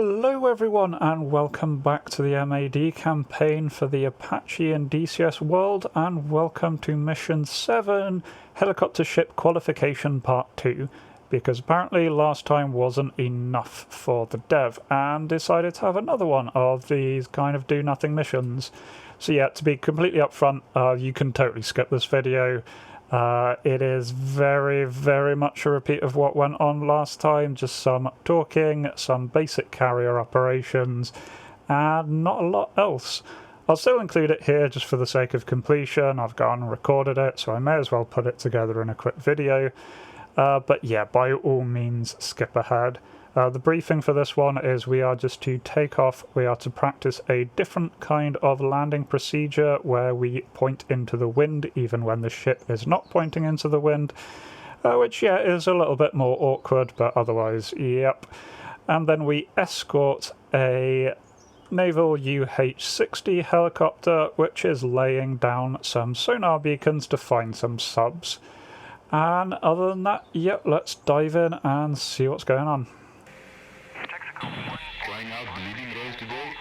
Hello everyone and welcome back to the MAD campaign for the Apache and DCS world, and welcome to Mission 7, Helicopter Ship Qualification Part 2, because apparently last time wasn't enough for the dev and decided to have another one of these kind of do-nothing missions. So yeah, to be completely upfront, you can totally skip this video. It is very much a repeat of what went on last time, just some talking, some basic carrier operations, and not a lot else. I'll still include it here just for the sake of completion. I've gone and recorded it, so I may as well put it together in a quick video. But yeah, by all means, skip ahead. The briefing for this one is we are just to take off. We are to practice a different kind of landing procedure where we point into the wind even when the ship is not pointing into the wind, which yeah is a little bit more awkward, but otherwise yep. And then we escort a naval AH-64 helicopter which is laying down some sonar beacons to find some subs. And other than that, yep, let's dive in and see what's going on. Trying out the leading role today?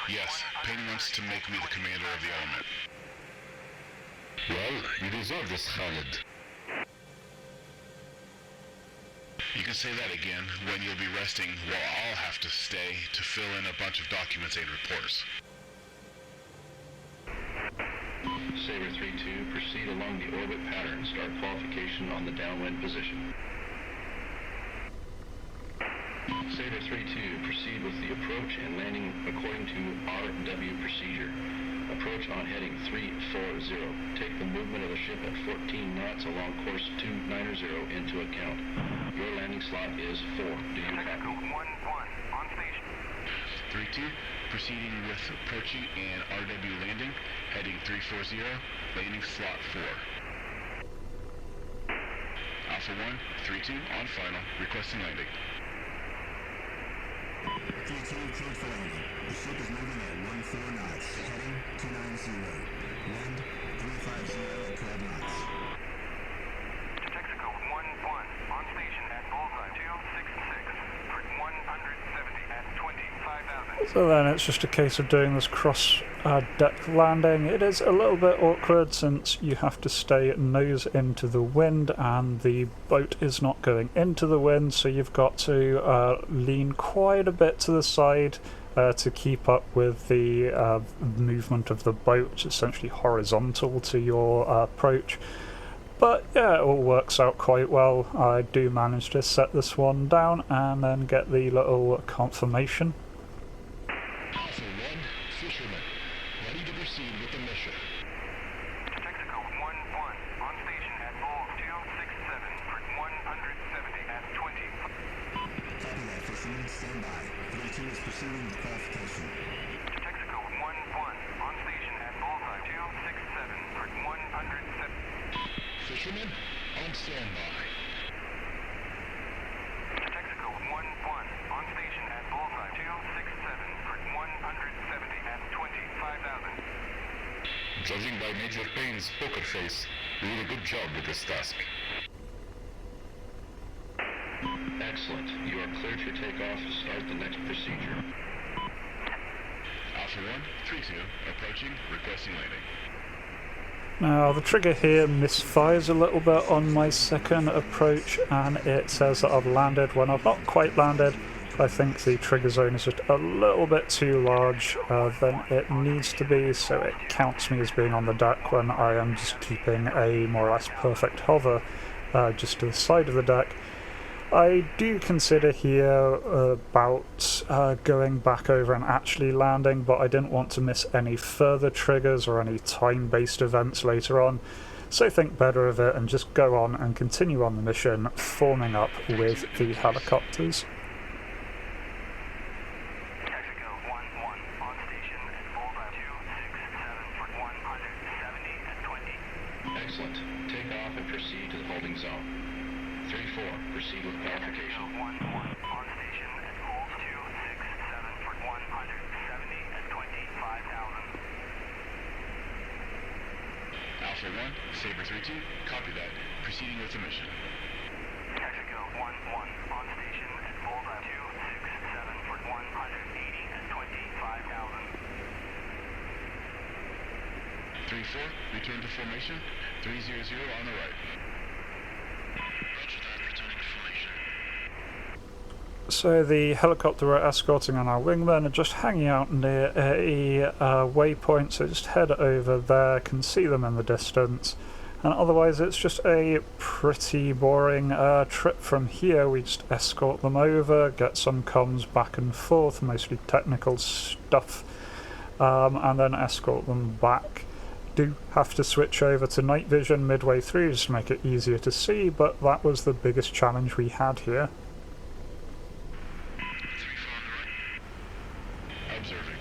Yes, Payne wants to make me the commander of the element. Well, you deserve this, Khalid. You can say that again when you'll be resting while I'll have to stay to fill in a bunch of documents and reports. Sabre 3-2, proceed along the orbit pattern. Start qualification on the downwind position. Sabre 3-2, proceed with the approach and landing according to RW procedure. Approach on heading 340. Take the movement of the ship at 14 knots along course 290 into account. Your landing slot is 4. Do you copy? 1-1, on station. 3-2, proceeding with approaching and RW landing, heading 340, landing slot 4. Alpha 1, 3-2, on final, requesting landing. 3-2, cleared for landing. The ship is moving at 14 knots, heading 290. Wind 350 at 12 knots. Texaco 1-1, on station at bullseye 266 for 170 at 25,000. So then it's just a case of doing this cross-deck landing. It is a little bit awkward since you have to stay nose into the wind and the boat is not going into the wind, so you've got to lean quite a bit to the side to keep up with the movement of the boat, which is essentially horizontal to your approach. But yeah, it all works out quite well. I do manage to set this one down and then get the little confirmation. Alpha 1, fisherman, ready to proceed with the mission. Texaco 1-1, on station at bull 267 for 170 at 20. Copy that, fisherman. Stand by. 3-2 is proceeding with qualification. Texaco 1-1, on station at bullseye 267 for 170. Fisherman, on standby. Texaco 1-1, on station at bullseye 267 for 170 at 25,000. Judging by Major Payne's poker face, you did a good job with this task. Excellent. You are cleared to take off to start the next procedure. Alpha 1, 3-2, approaching, requesting landing. Now the trigger here misfires a little bit on my second approach and it says that I've landed when I've not quite landed. I think the trigger zone is just a little bit too large than it needs to be, so it counts me as being on the deck when I am just keeping a more or less perfect hover just to the side of the deck. I do consider here about going back over and actually landing, but I didn't want to miss any further triggers or any time-based events later on, so think better of it and just go on and continue on the mission, forming up with the helicopters. Texaco 1-1, on station at bullseye 267 for 170 at 20. Excellent. Take off and proceed to the holding zone. 3-4, proceed with qualification. 1-1, on station at bull 267 for 170 at 25,000. Alpha 1, Sabre 3-2, copy that, proceeding with the mission. Texaco 1-1, on station at bullseye 267 24, return to formation. 300 on the right. Roger that, returning to formation. So the helicopter we're escorting and our wingmen are just hanging out near a waypoint, so just head over there, can see them in the distance. And otherwise it's just a pretty boring trip from here. We just escort them over, get some comms back and forth, mostly technical stuff, and then escort them back. Do have to switch over to night vision midway through just to make it easier to see, but that was the biggest challenge we had here. 3-4 on the right. Observing.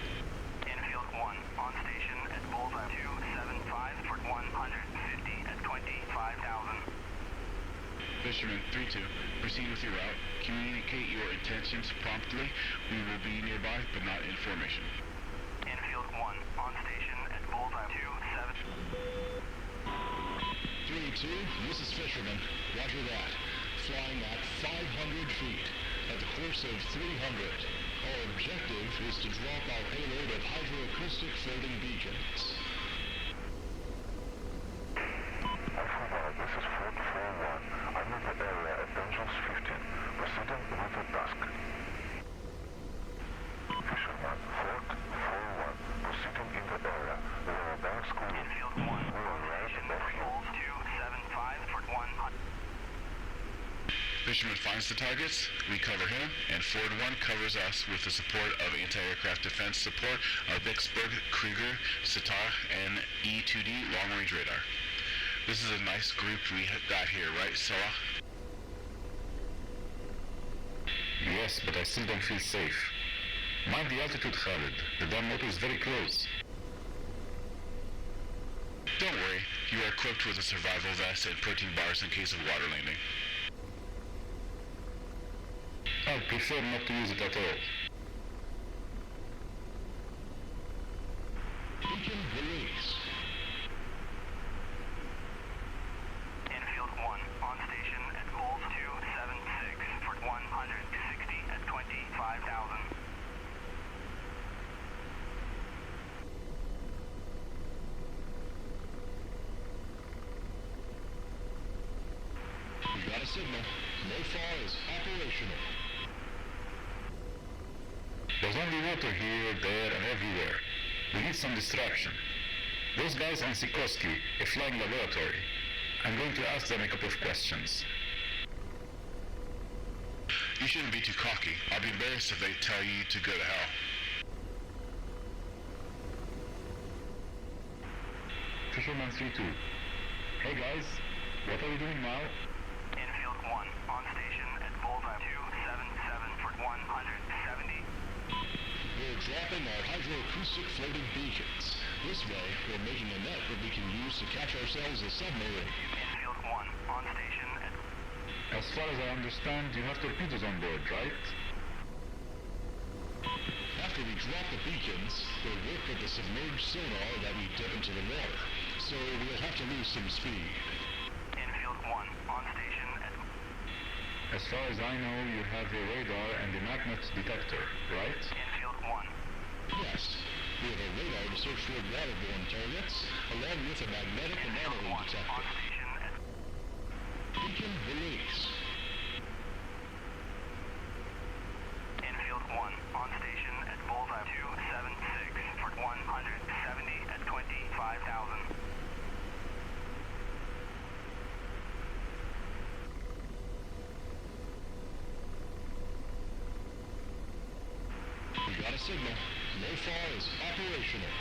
Infield 1, on station at bullseye 275 for 150 at 25,000. Fisherman 3-2, proceed with your route. Communicate your intentions promptly. We will be nearby, but not in formation. Infield 1, on station at bullseye 27. 3-2, this is Fisherman. Roger that. Flying at 500 feet at the course of 300. Our objective is to drop our payload of hydroacoustic floating beacons. Alpha, this is Fort 4-1. I'm in the area at Dungeons 15, proceeding with the task. Fisherman, Fort 4-1, proceeding in the area. We are about school. Infield 1, We on are right station above at you. Bulls 275 for 100. Fisherman finds the targets, we cover him, and Ford 1 covers us with the support of anti-aircraft defense support of Vicksburg, Krieger, Sitar, and E-2D long-range radar. This is a nice group we got here, right, Salah? Yes, but I still don't feel safe. Mind the altitude, Khalid. The damn motor is very close. Don't worry, you are equipped with a survival vest and protein bars in case of water landing. I'd prefer not to use it at all. Beacon release. Infield 1, on station at Bulls 276 for 160 at 25,000. We got a signal. MoFar is operational. There's only water here, there, and everywhere. We need some distraction. Those guys on Sikorsky, a flying laboratory. I'm going to ask them a couple of questions. You shouldn't be too cocky. I'll be embarrassed if they tell you to go to hell. Fisherman 3-2. Hey guys, what are we doing now? Infield 1, on station at Bullseye 277 for 170. We're dropping our hydroacoustic floating beacons. This way, we're making a net that we can use to catch ourselves a submarine. Infield 1, on station at... As far as I understand, you have torpedoes on board, right? After we drop the beacons, we'll work with the submerged sonar that we dip into the water. So we'll have to lose some speed. Infield 1, on station at... As far as I know, you have a radar and a magnet detector, right? Infield 1. Yes, we have a radar to search for waterborne targets, along with a magnetic anomaly On detector. station at... Beacon release. Infield 1, on station at Bullseye 276 for 170 at 25,000. We got a signal. MoFar is operational.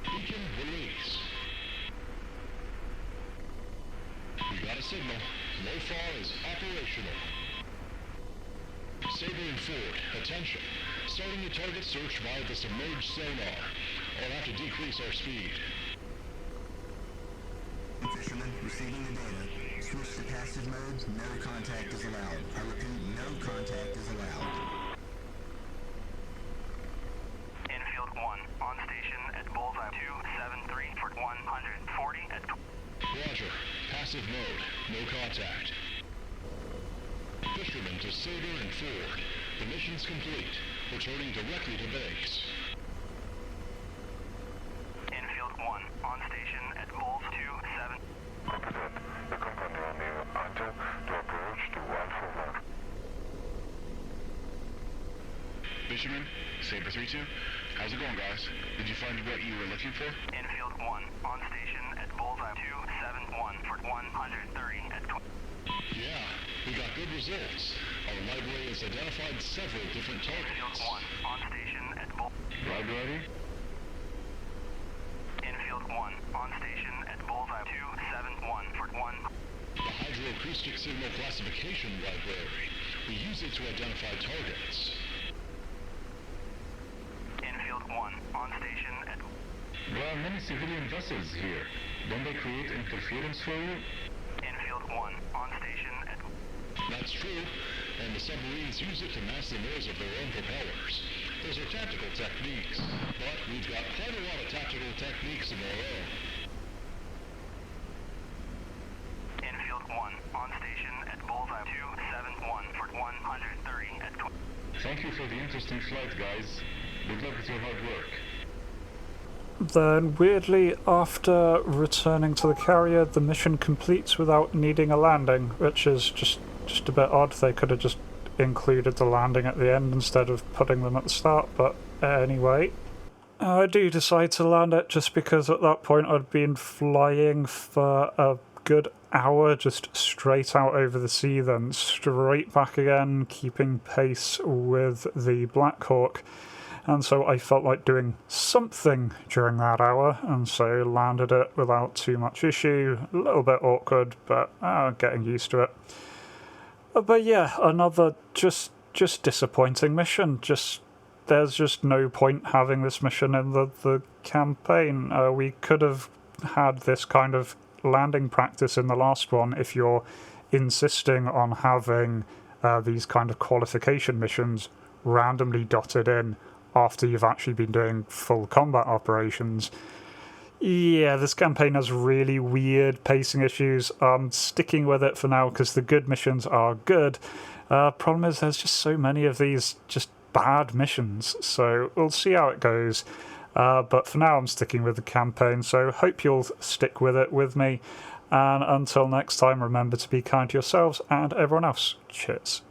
Beacon release. We got a signal. MoFar is operational. Saber and Ford, attention. Starting the target search via the submerged sonar. I'll have to decrease our speed. Fisherman, receiving the data. Switch to passive mode. No contact is allowed. I repeat, no contact is allowed. Infield 1, on station at Bullseye 273 for 140 at... Roger. Passive mode. No contact. Fisherman to Saber and Ford. The mission's complete. Returning directly to base. Fisherman, Saber 3-2. How's it going, guys? Did you find what you were looking for? Infield 1, on station at bullseye 271 for 130 at 20. Yeah, we got good results. Our library has identified several different Infield targets. 1, on station at Library? Infield 1, on station at bullseye 271 for 1. The hydroacoustic signal classification library. We use it to identify targets. Infield 1, on station at There are many civilian vessels here. Don't they create interference for you? Infield 1, on station at That's true, and the submarines use it to mask the noise of their own propellers. Those are tactical techniques, but we've got quite a lot of tactical techniques of our own. Infield 1, on station at bullseye 271 for 130 at 20. Thank you for the interesting flight, guys. Good luck with your hard work. Then, weirdly, after returning to the carrier, the mission completes without needing a landing, which is just a bit odd. They could have just included the landing at the end instead of putting them at the start, but anyway. I do decide to land it just because at that point I'd been flying for a good hour just straight out over the sea, then straight back again, keeping pace with the Black Hawk. And so I felt like doing something during that hour, and so landed it without too much issue. A little bit awkward, but getting used to it. But yeah, another just disappointing mission. There's just no point having this mission in the campaign. We could have had this kind of landing practice in the last one if you're insisting on having these kind of qualification missions randomly dotted in after you've actually been doing full combat operations. Yeah, this campaign has really weird pacing issues. I'm sticking with it for now because the good missions are good. Problem is there's just so many of these just bad missions, so we'll see how it goes. But for now I'm sticking with the campaign, so hope you'll stick with it with me. And until next time, remember to be kind to yourselves and everyone else. Cheers.